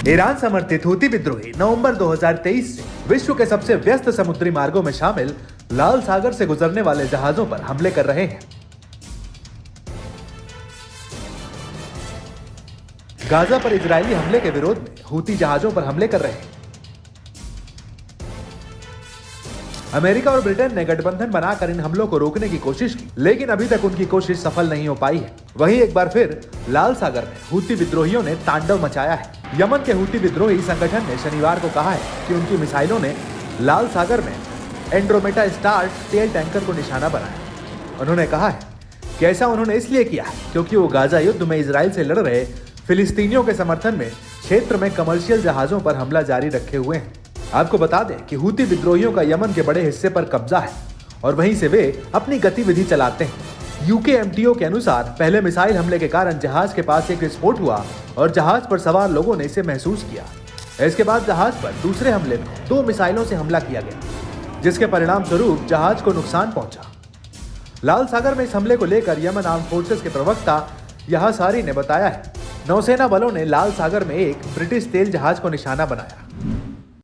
Iran समर्थित Houthi विद्रोही नवंबर 2023 से विश्व के सबसे व्यस्त समुद्री मार्गों में शामिल लाल सागर से गुजरने वाले जहाजों पर हमले कर रहे हैं। गाजा पर इजरायली हमले के विरोध में हूती जहाजों पर हमले कर रहे हैं। अमेरिका और ब्रिटेन ने गठबंधन बनाकर इन हमलों को रोकने की कोशिश की, लेकिन अभी तक उनकी कोशिश सफल नहीं हो पाई है। वहीं एक बार फिर लाल सागर में हूती विद्रोहियों ने तांडव मचाया है। यमन के हूती विद्रोही संगठन ने शनिवार को कहा है कि उनकी मिसाइलों ने लाल सागर में एंड्रोमेडा स्टार तेल टैंकर को निशाना बनाया। उन्होंने कहा है कि ऐसा उन्होंने इसलिए किया है क्योंकि वो गाजा युद्ध में इजराइल से लड़ रहे फिलिस्तीनियों के समर्थन में क्षेत्र में कमर्शियल जहाजों पर हमला जारी रखे हुए हैं। आपको बता दें कि हूती विद्रोहियों का यमन के बड़े हिस्से पर कब्जा है और वहीं से वे अपनी गतिविधि चलाते हैं। यूकेएमटीओ के अनुसार पहले मिसाइल हमले के कारण जहाज के पास एक विस्फोट हुआ और जहाज पर सवार लोगों ने इसे महसूस किया। इसके बाद जहाज पर दूसरे हमले में 2 मिसाइलों से हमला किया गया, जिसके परिणाम स्वरूप जहाज को नुकसान पहुंचा। लाल सागर में इस हमले को लेकर यमन आर्म फोर्सेस के प्रवक्ता यहा सारी ने बताया है, नौसेना बलों ने लाल सागर में एक ब्रिटिश तेल जहाज को निशाना बनाया।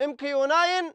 MQ-9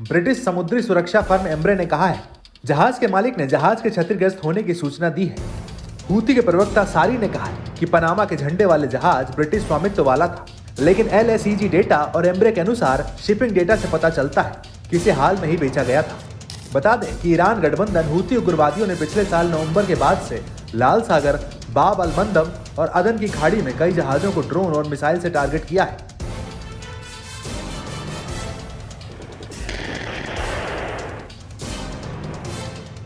ब्रिटिश समुद्री सुरक्षा फर्म एम्ब्रे ने कहा है, जहाज के मालिक ने जहाज के क्षतिग्रस्त होने की सूचना दी है। हूती के प्रवक्ता सारी ने कहा है कि पनामा के झंडे वाले जहाज ब्रिटिश स्वामित्व वाला था, लेकिन LSEG डेटा और एम्ब्रे के अनुसार शिपिंग डेटा से पता चलता है कि इसे हाल में ही बेचा गया था। बता दें कि ईरान गठबंधन हूती उग्रवादियों ने पिछले साल नवंबर के बाद से लाल सागर, बाब अल मंदब और अदन की खाड़ी में कई जहाजों को ड्रोन और मिसाइल से टारगेट किया है।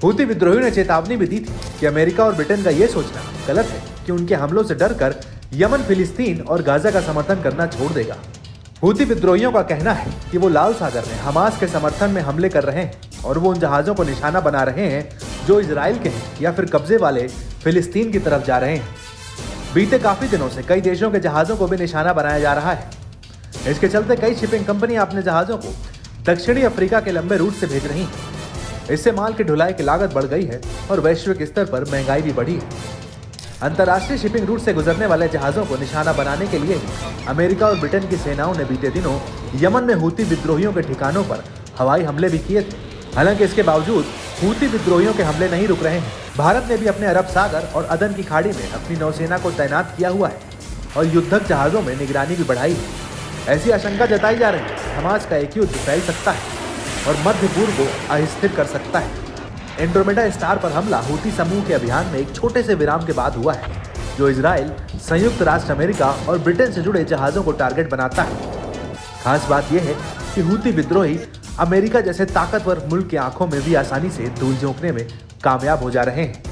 हूती विद्रोहियों ने चेतावनी भी दी थी कि अमेरिका और ब्रिटेन का यह सोचना गलत है कि उनके हमलों से डरकर यमन, फिलिस्तीन और गाजा का समर्थन करना छोड़ देगा। हूती विद्रोहियों का कहना है कि वो लाल सागर में हमास के समर्थन में हमले कर रहे हैं और वो उन जहाजों को निशाना बना रहे हैं जो इजराइल के हैं या फिर कब्जे वाले फिलिस्तीन की तरफ जा रहे हैं। बीते काफी दिनों से कई देशों के जहाजों को भी निशाना बनाया जा रहा है। इसके चलते कई शिपिंग कंपनियां अपने जहाजों को दक्षिणी अफ्रीका के लंबे रूट से भेज रही हैं। इससे माल की ढुलाई की लागत बढ़ गई है और वैश्विक स्तर पर महंगाई भी बढ़ी है। अंतर्राष्ट्रीय शिपिंग रूट से गुजरने वाले जहाजों को निशाना बनाने के लिए ही अमेरिका और ब्रिटेन की सेनाओं ने बीते दिनों यमन में हूती विद्रोहियों के ठिकानों पर हवाई हमले भी किए थे। हालांकि इसके बावजूद हूती विद्रोहियों के हमले नहीं रुक रहे हैं। भारत ने भी अपने अरब सागर और अदन की खाड़ी में अपनी नौसेना को तैनात किया हुआ है और युद्धक जहाजों में निगरानी भी बढ़ाई है। ऐसी आशंका जताई जा रही है हमास का एक युद्ध फैल सकता है और मध्य पूर्व को अस्थिर कर सकता है। एंड्रोमेडा स्टार पर हमला हूती समूह के अभियान में एक छोटे से विराम के बाद हुआ है, जो इजराइल, संयुक्त राष्ट्र अमेरिका और ब्रिटेन से जुड़े जहाजों को टारगेट बनाता है। खास बात यह है कि हूती विद्रोही अमेरिका जैसे ताकतवर मुल्क की आंखों में भी आसानी से धूल झोंकने में कामयाब हो जा रहे हैं।